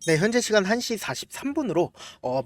네, 현재 시간 1시 43분으로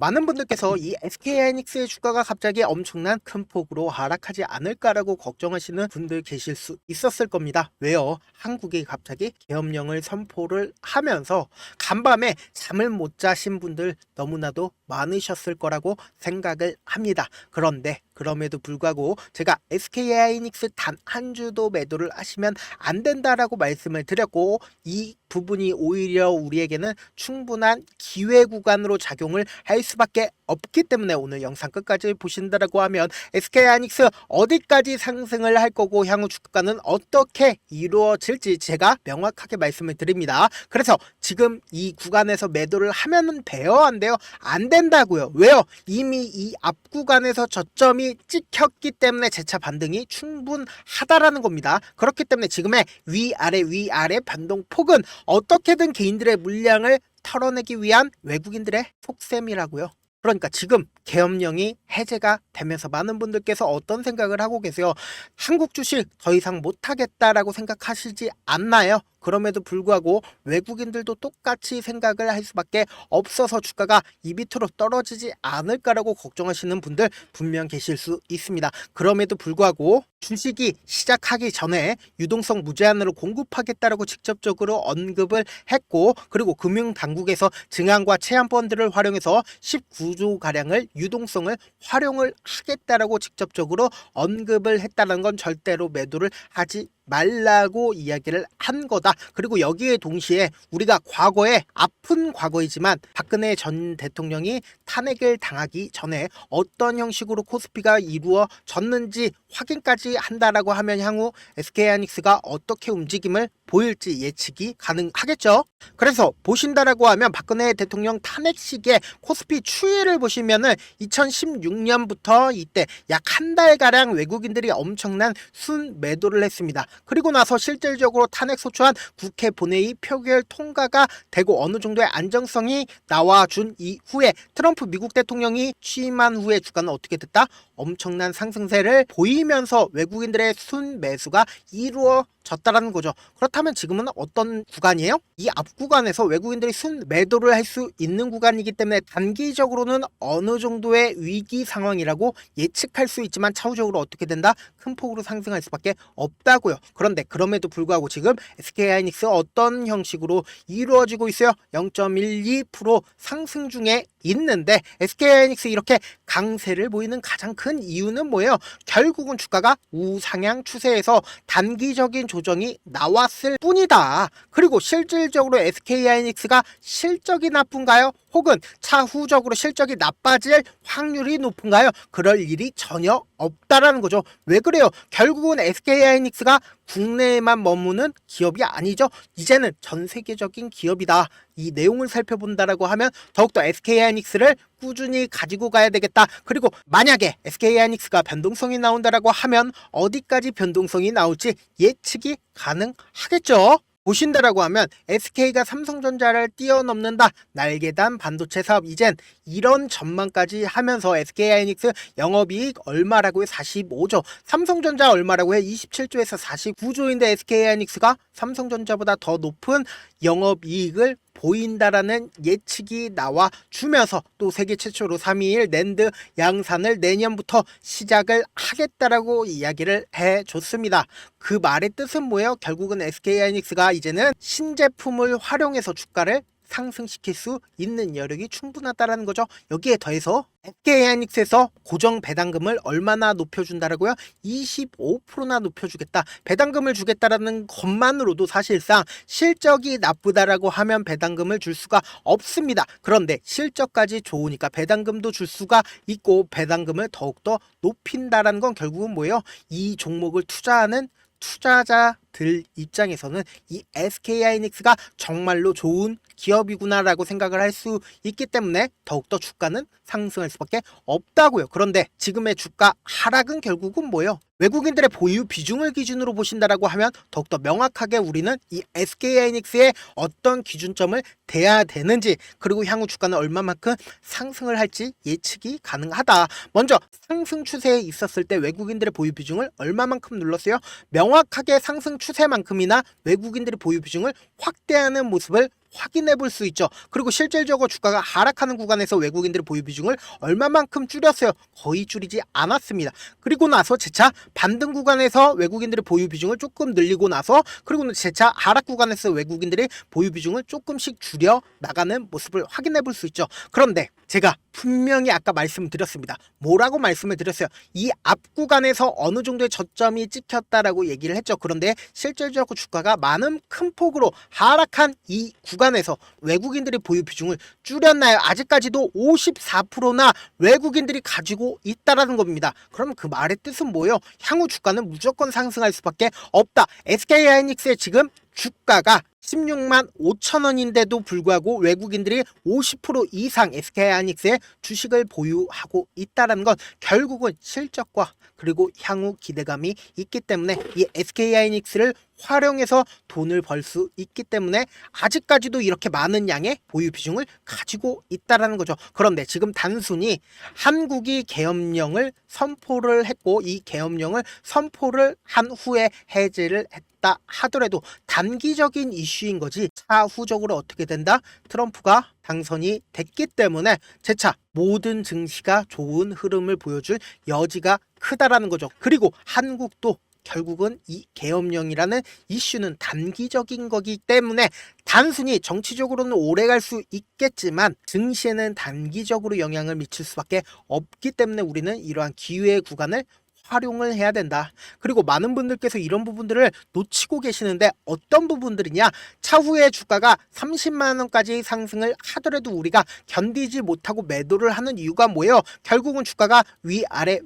많은 분들께서 이 SK하이닉스의 주가가 갑자기 엄청난 큰 폭으로 하락하지 않을까라고 걱정하시는 분들 계실 수 있었을 겁니다. 왜요? 한국이 갑자기 계엄령을 선포를 하면서 간밤에 잠을 못 자신 분들 너무나도 많으셨을 거라고 생각을 합니다. 그런데 그럼에도 불구하고 제가 SK하이닉스 단 한 주도 매도를 하시면 안 된다라고 말씀을 드렸고, 이 부분이 오히려 우리에게는 충분한 기회 구간으로 작용을 할 수밖에 없기 때문에 오늘 영상 끝까지 보신다라고 하면 SK하이닉스 어디까지 상승을 할 거고 향후 주가는 어떻게 이루어질지 제가 명확하게 말씀을 드립니다. 그래서 지금 이 구간에서 매도를 하면 돼요, 안 돼요? 안 된다고요. 왜요? 이미 이 앞 구간에서 저점이 찍혔기 때문에 재차 반등이 충분하다라는 겁니다. 그렇기 때문에 지금의 위아래 변동폭은 어떻게든 개인들의 물량을 털어내기 위한 외국인들의 속셈이라고요. 그러니까 지금 계엄령이 해제가 되면서 많은 분들께서 어떤 생각을 하고 계세요? 한국 주식 더 이상 못하겠다라고 생각하시지 않나요? 그럼에도 불구하고 외국인들도 똑같이 생각을 할 수밖에 없어서 주가가 이 밑으로 떨어지지 않을까라고 걱정하시는 분들 분명 계실 수 있습니다. 그럼에도 불구하고 주식이 시작하기 전에 유동성 무제한으로 공급하겠다라고 직접적으로 언급을 했고, 그리고 금융당국에서 증항과 채권펀드를 활용해서 19조 가량을 유동성을 활용을 하겠다라고 직접적으로 언급을 했다는 건 절대로 매도를 하지 말라고 이야기를 한 거다. 그리고 여기에 동시에 우리가 과거에 아픈 과거이지만 박근혜 전 대통령이 탄핵을 당하기 전에 어떤 형식으로 코스피가 이루어졌는지 확인까지 한다라고 하면 향후 SK하이닉스가 어떻게 움직임을 보일지 예측이 가능하겠죠. 그래서 보신다라고 하면 박근혜 대통령 탄핵 시기에 코스피 추이를 보시면은 2016년부터 이때 약 한 달가량 외국인들이 엄청난 순매도를 했습니다. 그리고 나서 실질적으로 탄핵 소추안 국회 본회의 표결 통과가 되고 어느 정도의 안정성이 나와준 이후에 트럼프 미국 대통령이 취임한 후에 주가는 어떻게 됐다? 엄청난 상승세를 보이면서 외국인들의 순매수가 이루어졌다라는 거죠. 그렇다면 지금은 어떤 구간이에요? 이 앞 구간에서 외국인들이 순매도를 할 수 있는 구간이기 때문에 단기적으로는 어느 정도의 위기 상황이라고 예측할 수 있지만 차후적으로 어떻게 된다? 큰 폭으로 상승할 수밖에 없다고요. 그런데 그럼에도 불구하고 지금 SK하이닉스 어떤 형식으로 이루어지고 있어요? 0.12% 상승 중에 있는데 SK하이닉스 이렇게 강세를 보이는 가장 큰 이유는 뭐예요? 결국은 주가가 우상향 추세에서 단기적인 조정이 나왔을 뿐이다. 그리고 실질적으로 SK하이닉스가 실적이 나쁜가요? 혹은 차후적으로 실적이 나빠질 확률이 높은가요? 그럴 일이 전혀 없다라는 거죠. 왜 그래요? 결국은 SK하이닉스가 국내에만 머무는 기업이 아니죠. 이제는 전 세계적인 기업이다. 이 내용을 살펴본다라고 하면 더욱더 SK하이닉스를 꾸준히 가지고 가야 되겠다. 그리고 만약에 SK하이닉스가 변동성이 나온다라고 하면 어디까지 변동성이 나올지 예측이 가능하겠죠. 보신다라고 하면 SK가 삼성전자를 뛰어넘는다. 날개단 반도체 사업 이젠 이런 전망까지 하면서 SK하이닉스 영업이익 얼마라고 해? 45조. 삼성전자 얼마라고 해? 27조에서 49조인데 SK하이닉스가 삼성전자보다 더 높은 영업이익을 보인다라는 예측이 나와 주면서 또 세계 최초로 321 낸드 양산을 내년부터 시작을 하겠다라고 이야기를 해줬습니다. 그 말의 뜻은 뭐예요? 결국은 SK하이닉스가 이제는 신제품을 활용해서 주가를 상승시킬 수 있는 여력이 충분하다라는 거죠. 여기에 더해서 SK하이닉스에서 고정 배당금을 얼마나 높여준다라고요? 25%나 높여주겠다. 배당금을 주겠다라는 것만으로도 사실상 실적이 나쁘다라고 하면 배당금을 줄 수가 없습니다. 그런데 실적까지 좋으니까 배당금도 줄 수가 있고 배당금을 더욱더 높인다라는 건 결국은 뭐예요? 이 종목을 투자하는 투자자들 입장에서는 이 SK하이닉스가 정말로 좋은 기업이구나라고 생각을 할 수 있기 때문에 더욱더 주가는 상승할 수밖에 없다고요. 그런데 지금의 주가 하락은 결국은 뭐예요? 외국인들의 보유 비중을 기준으로 보신다라고 하면 더욱더 명확하게 우리는 이 SK하이닉스의 어떤 기준점을 대야 되는지, 그리고 향후 주가는 얼마만큼 상승을 할지 예측이 가능하다. 먼저 상승 추세에 있었을 때 외국인들의 보유 비중을 얼마만큼 눌렀어요? 명확하게 상승 추세만큼이나 외국인들의 보유 비중을 확대하는 모습을 확인해 볼 수 있죠. 그리고 실질적으로 주가가 하락하는 구간에서 외국인들의 보유 비중을 얼마만큼 줄였어요? 거의 줄이지 않았습니다. 그리고 나서 재차 반등 구간에서 외국인들의 보유 비중을 조금 늘리고 나서 그리고 재차 하락 구간에서 외국인들의 보유 비중을 조금씩 줄여 나가는 모습을 확인해 볼 수 있죠. 그런데 제가 분명히 아까 말씀드렸습니다. 뭐라고 말씀을 드렸어요? 이 앞 구간에서 어느 정도의 저점이 찍혔다라고 얘기를 했죠. 그런데 실질적으로 주가가 많은 큰 폭으로 하락한 이 구간에서 외국인들의 보유 비중을 줄였나요? 아직까지도 54%나 외국인들이 가지고 있다라는 겁니다. 그럼 그 말의 뜻은 뭐예요? 향후 주가는 무조건 상승할 수밖에 없다. SK하이닉스의 지금 주가가 16만 5천 원인데도 불구하고 외국인들이 50% 이상 SK하이닉스의 주식을 보유하고 있다는 건 결국은 실적과 그리고 향후 기대감이 있기 때문에 이 SK하이닉스를 활용해서 돈을 벌 수 있기 때문에 아직까지도 이렇게 많은 양의 보유 비중을 가지고 있다라는 거죠. 그런데 지금 단순히 한국이 계엄령을 선포를 했고 이 계엄령을 선포를 한 후에 해제를 했다 하더라도 단기적인 이슈인 거지 차후적으로 어떻게 된다? 트럼프가 당선이 됐기 때문에 재차 모든 증시가 좋은 흐름을 보여줄 여지가 크다라는 거죠. 그리고 한국도 결국은 이 계엄령이라는 이슈는 단기적인 거기 때문에 단순히 정치적으로는 오래 갈 수 있겠지만 증시에는 단기적으로 영향을 미칠 수밖에 없기 때문에 우리는 이러한 기회의 구간을 활용을 해야 된다. 그리고 많은 분들께서 이런 부분들을 놓치고 계시는데 어떤 부분들이냐? 차후에 주가가 30만 원까지 상승을 하더라도 우리가 견디지 못하고 매도를 하는 이유가 뭐예요? 결국은 주가가 위아래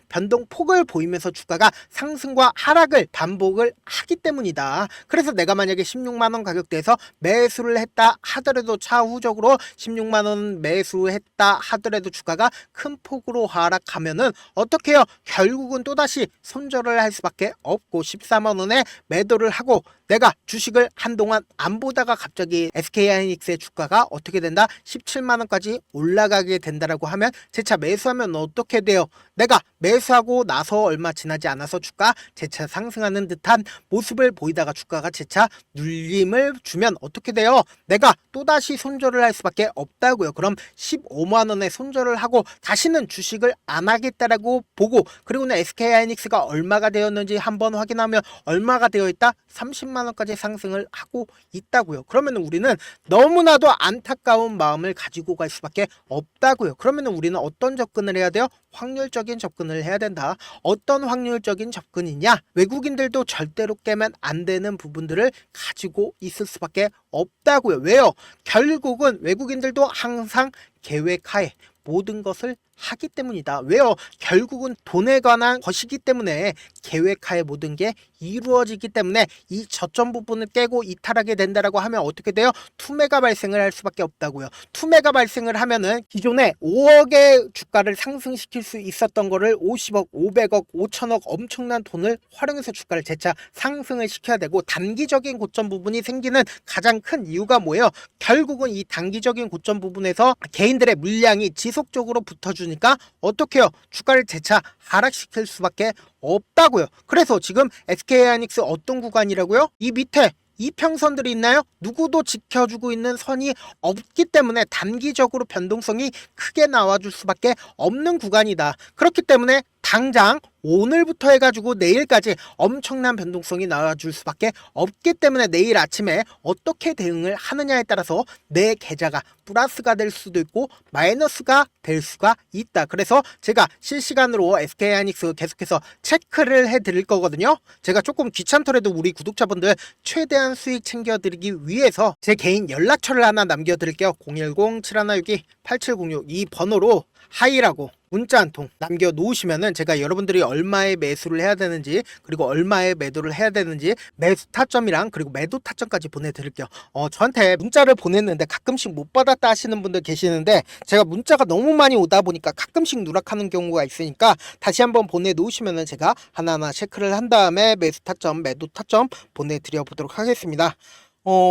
변동폭을 보이면서 주가가 상승과 하락을 반복을 하기 때문이다. 그래서 내가 만약에 16만 원 가격대에서 매수를 했다 하더라도 차후적으로 16만 원 매수했다 하더라도 주가가 큰 폭으로 하락하면은 어떻게 해요? 결국은 또다시 손절을 할 수밖에 없고 14만 원에 매도를 하고 내가 주식을 한동안 안 보다가 갑자기 SK하이닉스의 주가가 어떻게 된다? 17만 원까지 올라가게 된다라고 하면 재차 매수하면 어떻게 돼요? 내가 매수하고 나서 얼마 지나지 않아서 주가 재차 상승하는 듯한 모습을 보이다가 주가가 재차 눌림을 주면 어떻게 돼요? 내가 또다시 손절을 할 수밖에 없다고요. 그럼 15만 원에 손절을 하고 다시는 주식을 안 하겠다라고 보고 그리고는 SK하이닉스가 얼마가 되었는지 한번 확인하면 얼마가 되어 있다? 30만 원까지 상승을 하고 있다고요. 그러면 우리는 너무나도 안타까운 마음을 가지고 갈 수밖에 없다고요. 그러면 우리는 어떤 접근을 해야 돼요? 확률적인 접근을 해야 된다. 어떤 확률적인 접근이냐? 외국인들도 절대로 깨면 안 되는 부분들을 가지고 있을 수밖에 없다고요. 왜요? 결국은 외국인들도 항상 계획하에 모든 것을 하기 때문이다. 왜요? 결국은 돈에 관한 것이기 때문에 계획하에 모든 게 이루어지기 때문에 이 저점 부분을 깨고 이탈하게 된다라고 하면 어떻게 돼요? 투매가 발생을 할 수밖에 없다고요. 투매가 발생을 하면은 기존에 5억의 주가를 상승시킬 수 있었던 거를 50억, 500억, 5천억 엄청난 돈을 활용해서 주가를 재차 상승을 시켜야 되고 단기적인 고점 부분이 생기는 가장 큰 이유가 뭐예요? 결국은 이 단기적인 고점 부분에서 개인들의 물량이 지속적으로 붙어주니까 어떻게 해요? 주가를 재차 하락시킬 수밖에 없다고요. 그래서 지금 SK하이닉스 어떤 구간이라고요? 이 밑에 이평선들이 있나요? 누구도 지켜주고 있는 선이 없기 때문에 단기적으로 변동성이 크게 나와줄 수밖에 없는 구간이다. 그렇기 때문에 당장 오늘부터 해가지고 내일까지 엄청난 변동성이 나와줄 수밖에 없기 때문에 내일 아침에 어떻게 대응을 하느냐에 따라서 내 계좌가 플러스가 될 수도 있고 마이너스가 될 수가 있다. 그래서 제가 실시간으로 SK하이닉스 계속해서 체크를 해드릴 거거든요. 제가 조금 귀찮더라도 우리 구독자분들 최대한 수익 챙겨드리기 위해서 제 개인 연락처를 하나 남겨드릴게요. 010-7162-8706 이 번호로 하이라고 문자 한 통 남겨 놓으시면은 제가 여러분들이 얼마에 매수를 해야 되는지 그리고 얼마에 매도를 해야 되는지 매수 타점이랑 그리고 매도 타점까지 보내드릴게요. 저한테 문자를 보냈는데 가끔씩 못 받았다 하시는 분들 계시는데 제가 문자가 너무 많이 오다 보니까 가끔씩 누락하는 경우가 있으니까 다시 한번 보내 놓으시면은 제가 하나하나 체크를 한 다음에 매수 타점 매도 타점 보내드려 보도록 하겠습니다.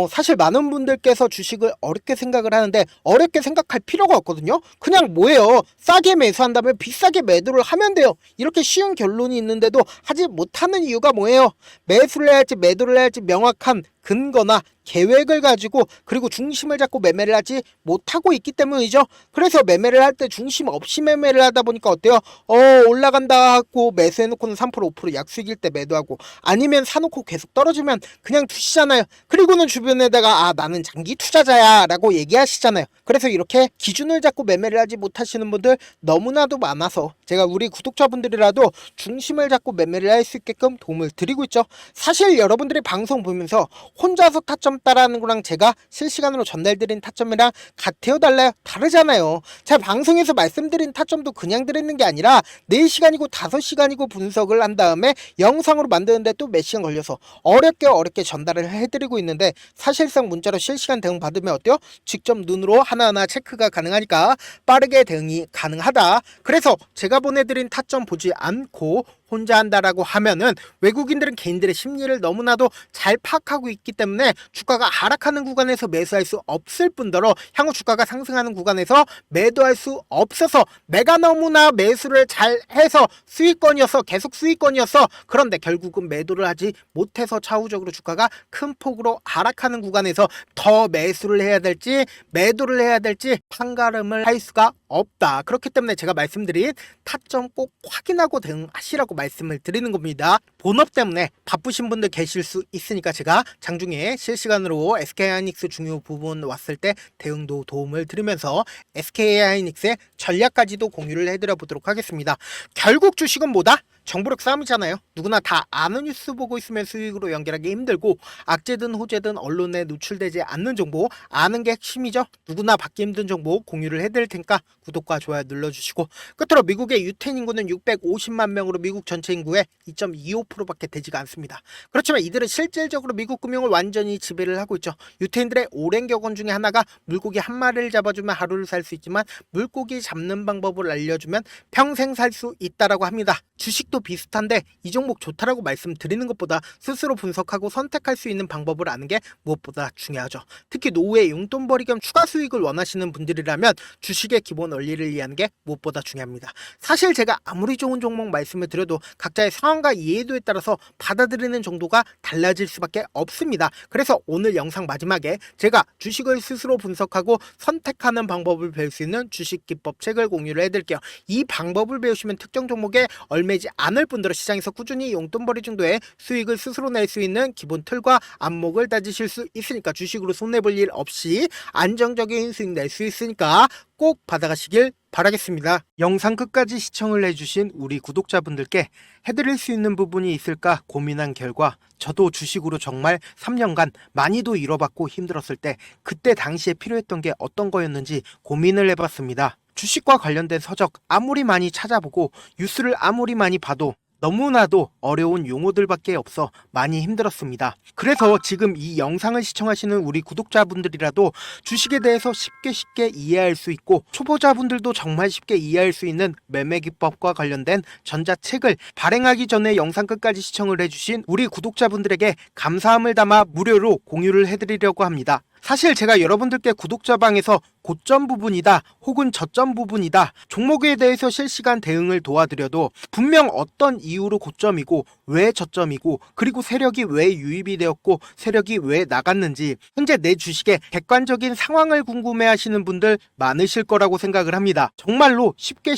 사실 많은 분들께서 주식을 어렵게 생각을 하는데 어렵게 생각할 필요가 없거든요. 그냥 뭐예요? 싸게 매수한다면 비싸게 매도를 하면 돼요. 이렇게 쉬운 결론이 있는데도 하지 못하는 이유가 뭐예요? 매수를 해야 할지 매도를 해야 할지 명확한 근거나 계획을 가지고 그리고 중심을 잡고 매매를 하지 못하고 있기 때문이죠. 그래서 매매를 할 때 중심 없이 매매를 하다 보니까 어때요? 올라간다 하고 매수해놓고는 3% 5% 약수익일 때 매도하고, 아니면 사놓고 계속 떨어지면 그냥 두시잖아요. 그리고는 주변에다가 나는 장기 투자자야 라고 얘기하시잖아요. 그래서 이렇게 기준을 잡고 매매를 하지 못하시는 분들 너무나도 많아서 제가 우리 구독자분들이라도 중심을 잡고 매매를 할 수 있게끔 도움을 드리고 있죠. 사실 여러분들이 방송 보면서 혼자서 타점 따라하는 거랑 제가 실시간으로 전달드린 타점이랑 같아요, 달라요? 다르잖아요. 제가 방송에서 말씀드린 타점도 그냥 드리는 게 아니라 4시간이고 5시간이고 분석을 한 다음에 영상으로 만드는데 또 몇 시간 걸려서 어렵게 전달을 해드리고 있는데, 사실상 문자로 실시간 대응 받으면 어때요? 직접 눈으로 하나하나 체크가 가능하니까 빠르게 대응이 가능하다. 그래서 제가 보내드린 타점 보지 않고 혼자 한다라고 하면은 외국인들은 개인들의 심리를 너무나도 잘 파악하고 있기 때문에 주가가 하락하는 구간에서 매수할 수 없을 뿐더러 향후 주가가 상승하는 구간에서 매도할 수 없어서 내가 너무나 매수를 잘 해서 수익권이었어, 계속 수익권이었어. 그런데 결국은 매도를 하지 못해서 차후적으로 주가가 큰 폭으로 하락하는 구간에서 더 매수를 해야 될지 매도를 해야 될지 판가름을 할 수가 없다. 그렇기 때문에 제가 말씀드린 타점 꼭 확인하고 대응하시라고 말씀을 드리는 겁니다. 본업 때문에 바쁘신 분들 계실 수 있으니까 제가 장중에 실시간으로 SK하이닉스 중요 부분 왔을 때 대응도 도움을 드리면서 SK하이닉스의 전략까지도 공유를 해드려 보도록 하겠습니다. 결국 주식은 뭐다? 정보력 싸움이잖아요. 누구나 다 아는 뉴스 보고 있으면 수익으로 연결하기 힘들고, 악재든 호재든 언론에 노출되지 않는 정보 아는 게 핵심이죠. 누구나 받기 힘든 정보 공유를 해드릴 테니까 구독과 좋아요 눌러주시고, 끝으로 미국의 유태인 인구는 650만 명으로 미국 전체 인구의 2.25%밖에 되지가 않습니다. 그렇지만 이들은 실질적으로 미국 금융을 완전히 지배를 하고 있죠. 유태인들의 오랜 격언 중에 하나가 물고기 한 마리를 잡아주면 하루를 살 수 있지만 물고기 잡는 방법을 알려주면 평생 살 수 있다라고 합니다. 주식도 비슷한데 이 종목 좋다라고 말씀드리는 것보다 스스로 분석하고 선택할 수 있는 방법을 아는 게 무엇보다 중요하죠. 특히 노후에 용돈벌이 겸 추가 수익을 원하시는 분들이라면 주식의 기본 원리를 이해하는 게 무엇보다 중요합니다. 사실 제가 아무리 좋은 종목 말씀을 드려도 각자의 상황과 이해도에 따라서 받아들이는 정도가 달라질 수밖에 없습니다. 그래서 오늘 영상 마지막에 제가 주식을 스스로 분석하고 선택하는 방법을 배울 수 있는 주식 기법 책을 공유를 해드릴게요. 이 방법을 배우시면 특정 종목에 얼매지 않을 뿐더러 시장에서 꾸준히 용돈벌이 정도의 수익을 스스로 낼 수 있는 기본 틀과 안목을 다지실 수 있으니까 주식으로 손해볼 일 없이 안정적인 수익 낼 수 있으니까 꼭 받아가시길 바라겠습니다. 영상 끝까지 시청을 해주신 우리 구독자분들께 해드릴 수 있는 부분이 있을까 고민한 결과, 저도 주식으로 정말 3년간 많이도 잃어봤고 힘들었을 때 그때 당시에 필요했던 게 어떤 거였는지 고민을 해봤습니다. 주식과 관련된 서적 아무리 많이 찾아보고 뉴스를 아무리 많이 봐도 너무나도 어려운 용어들밖에 없어 많이 힘들었습니다. 그래서 지금 이 영상을 시청하시는 우리 구독자분들이라도 주식에 대해서 쉽게 이해할 수 있고, 초보자분들도 정말 쉽게 이해할 수 있는 매매 기법과 관련된 전자책을 발행하기 전에 영상 끝까지 시청을 해주신 우리 구독자분들에게 감사함을 담아 무료로 공유를 해드리려고 합니다. 사실 제가 여러분들께 구독자방에서 고점 부분이다 혹은 저점 부분이다 종목에 대해서 실시간 대응을 도와드려도 분명 어떤 이유로 고점이고 왜 저점이고 그리고 세력이 왜 유입이 되었고 세력이 왜 나갔는지 현재 내 주식의 객관적인 상황을 궁금해 하시는 분들 많으실 거라고 생각을 합니다. 정말로 쉽게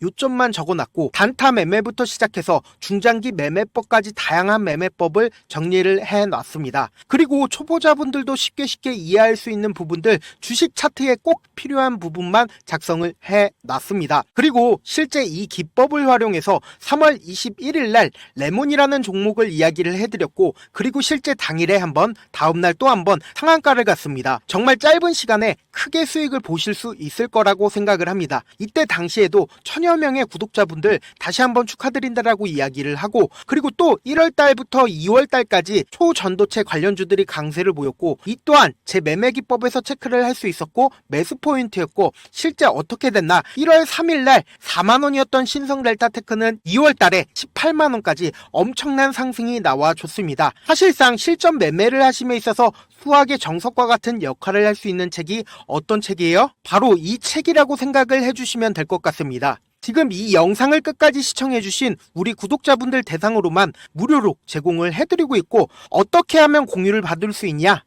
요점만 적어놨고 단타 매매부터 시작해서 중장기 매매법까지 다양한 매매법을 정리를 해놨습니다. 그리고 초보자분들도 쉽게 이해할 수 있는 부분들 주식 차트에 꼭 필요한 부분만 작성을 해놨습니다. 그리고 실제 이 기법을 활용해서 3월 21일 날 레몬이라는 종목을 이야기를 해드렸고, 그리고 실제 당일에 한번 다음날 또 한번 상한가를 갔습니다. 정말 짧은 시간에 크게 수익을 보실 수 있을 거라고 생각을 합니다. 이때 당시에도 1000여 명의 구독자분들 다시 한번 축하드린다라고 이야기를 하고, 그리고 또 1월달부터 2월달까지 초전도체 관련주들이 강세를 보였고, 이 또한 제 매매 기법에서 체크를 할 수 있었고 매수 포인트였고, 실제 어떻게 됐나 1월 3일날 4만원이었던 신성 델타테크는 2월달에 18만원까지 엄청난 상승이 나와줬습니다. 사실상 실전 매매를 하심에 있어서 수학의 정석과 같은 역할을 할 수 있는 책이 어떤 책이에요? 바로 이 책이라고 생각을 해주시면 될 것 같습니다. 지금 이 영상을 끝까지 시청해주신 우리 구독자분들 대상으로만 무료로 제공을 해드리고 있고, 어떻게 하면 공유를 받을 수 있냐?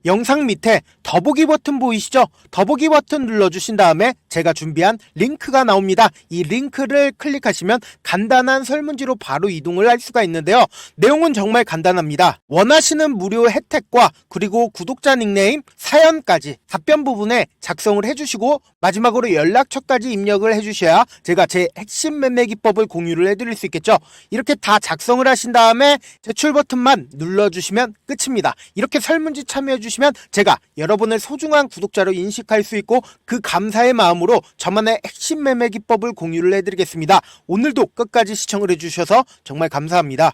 영상 밑에 더보기 버튼 보이시죠? 더보기 버튼 눌러주신 다음에 제가 준비한 링크가 나옵니다. 이 링크를 클릭하시면 간단한 설문지로 바로 이동을 할 수가 있는데요. 내용은 정말 간단합니다. 원하시는 무료 혜택과 그리고 구독자 닉네임, 사연까지 답변 부분에 작성을 해주시고 마지막으로 연락처까지 입력을 해주셔야 제가 제 핵심 매매 기법을 공유를 해드릴 수 있겠죠. 이렇게 다 작성을 하신 다음에 제출 버튼만 눌러주시면 끝입니다. 이렇게 설문지 참여해주시면 제가 여러분을 소중한 구독자로 인식할 수 있고, 그 감사의 마음으로 저만의 핵심 매매 기법을 공유를 해드리겠습니다. 오늘도 끝까지 시청을 해주셔서 정말 감사합니다.